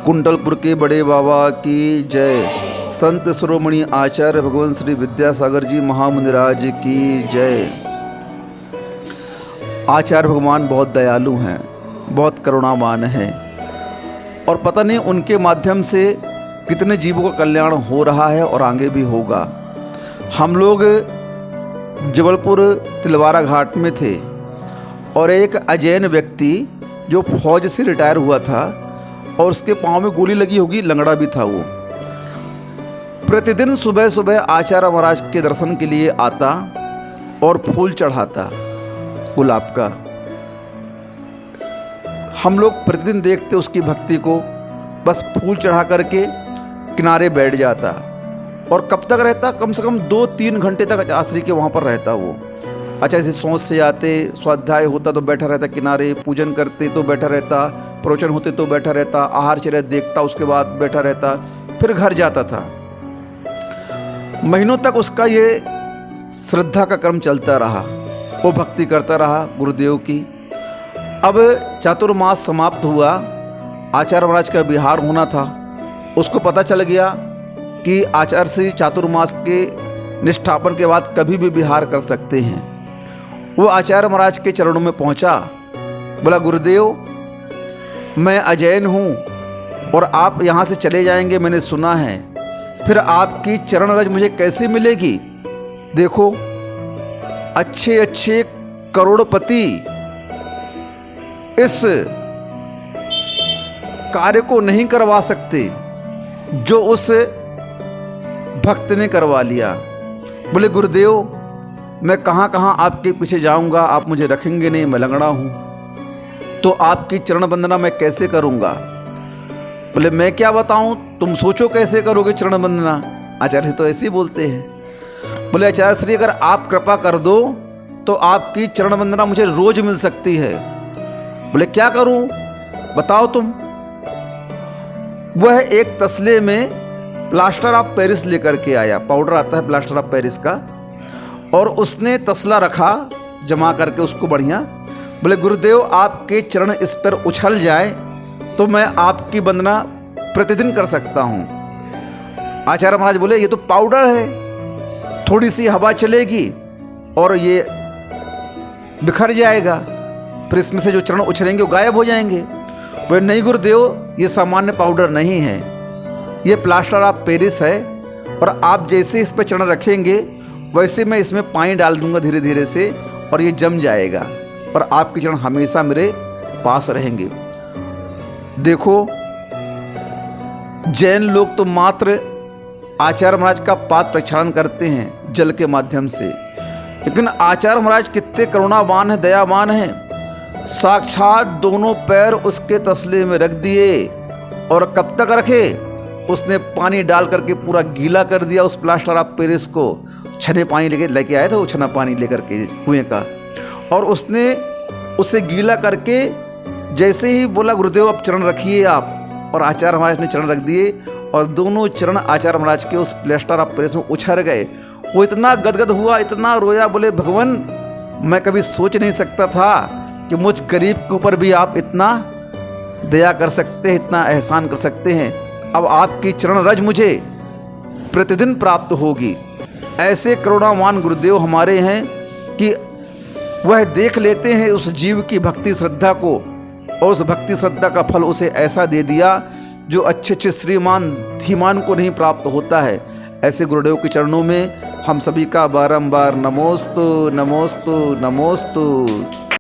कुंडलपुर के बड़े बाबा की जय। संत शिरोमणि आचार्य भगवान श्री विद्यासागर जी महामुनिराज की जय। आचार्य भगवान बहुत दयालु हैं, बहुत करुणावान हैं और पता नहीं उनके माध्यम से कितने जीवों का कल्याण हो रहा है और आगे भी होगा। हम लोग जबलपुर तिलवारा घाट में थे और एक अजैन व्यक्ति जो फौज से रिटायर हुआ था और उसके पाँव में गोली लगी होगी, लंगड़ा भी था वो, प्रतिदिन सुबह सुबह आचार्य महाराज के दर्शन के लिए आता और फूल चढ़ाता गुलाब का। हम लोग प्रतिदिन देखते उसकी भक्ति को, बस फूल चढ़ा करके किनारे बैठ जाता और कब तक रहता, कम से कम 2-3 घंटे तक आश्री के वहाँ पर रहता वो। अच्छा, ऐसे सोच से आते, स्वाध्याय होता तो बैठा रहता किनारे, पूजन करते तो बैठा रहता, प्रवचन होते तो बैठा रहता, आहार चर्या देखता, उसके बाद बैठा रहता, फिर घर जाता था। महीनों तक उसका ये श्रद्धा का क्रम चलता रहा, वो भक्ति करता रहा गुरुदेव की। अब चातुर्मास समाप्त हुआ, आचार्य महाराज का विहार होना था। उसको पता चल गया कि आचार्य श्री चातुर्मास के निष्ठापन के बाद कभी भी विहार कर सकते हैं। वो आचार्य महाराज के चरणों में पहुंचा, बोला गुरुदेव मैं अजैन हूँ और आप यहाँ से चले जाएंगे, मैंने सुना है, फिर आपकी चरण रज मुझे कैसे मिलेगी? देखो अच्छे अच्छे करोड़पति इस कार्य को नहीं करवा सकते जो उस भक्त ने करवा लिया। बोले गुरुदेव मैं कहाँ कहाँ आपके पीछे जाऊंगा, आप मुझे रखेंगे नहीं, मैं लंगड़ा हूँ, तो आपकी चरण वंदना मैं कैसे करूँगा? बोले मैं क्या बताऊँ, तुम सोचो कैसे करोगे चरण वंदना। आचार्य तो ऐसे ही बोलते हैं। बोले आचार्य श्री अगर आप कृपा कर दो तो आपकी चरण वंदना मुझे रोज मिल सकती है। बोले क्या करूँ बताओ तुम। वह एक तसले में प्लास्टर ऑफ पेरिस लेकर के आया, पाउडर आता है प्लास्टर ऑफ पेरिस का, और उसने तसला रखा जमा करके उसको बढ़िया। बोले गुरुदेव आपके चरण इस पर उछल जाए तो मैं आपकी वंदना प्रतिदिन कर सकता हूँ। आचार्य महाराज बोले ये तो पाउडर है, थोड़ी सी हवा चलेगी और ये बिखर जाएगा, फिर इसमें से जो चरण उछलेंगे वो गायब हो जाएंगे। बोले नहीं गुरुदेव ये सामान्य पाउडर नहीं है, ये प्लास्टर ऑफ पेरिस है और आप जैसे इस पर चरण रखेंगे वैसे मैं इसमें पानी डाल दूंगा धीरे धीरे से और ये जम जाएगा और आपके चरण हमेशा मेरे पास रहेंगे। देखो जैन लोग तो मात्र आचार्य महाराज का पाद प्रक्षालन करते हैं जल के माध्यम से, लेकिन आचार्य महाराज कितने करुणावान हैं, दयावान हैं। साक्षात दोनों पैर उसके तसले में रख दिए और कब तक रखे, उसने पानी डाल करके पूरा गीला कर दिया उस प्लास्टर ऑफ पेरिस को। छने पानी लेके आया था वो, छना पानी लेकर के कुएं का, और उसने उसे गीला करके जैसे ही बोला गुरुदेव अब चरण रखिए आप, और आचार्य महाराज ने चरण रख दिए और दोनों चरण आचार्य महाराज के उस प्लास्टर ऑफ पेरिस में उछल गए। वो इतना गदगद हुआ, इतना रोया, बोले भगवान मैं कभी सोच नहीं सकता था कि मुझ गरीब के ऊपर भी आप इतना दया कर सकते हैं, इतना एहसान कर सकते हैं। अब आपकी चरण रज मुझे प्रतिदिन प्राप्त होगी। ऐसे करुणावान गुरुदेव हमारे हैं कि वह देख लेते हैं उस जीव की भक्ति श्रद्धा को और उस भक्ति श्रद्धा का फल उसे ऐसा दे दिया जो अच्छे अच्छे श्रीमान धीमान को नहीं प्राप्त होता है। ऐसे गुरुदेव के चरणों में हम सभी का बारंबार नमोस्तु नमोस्तु नमोस्तु।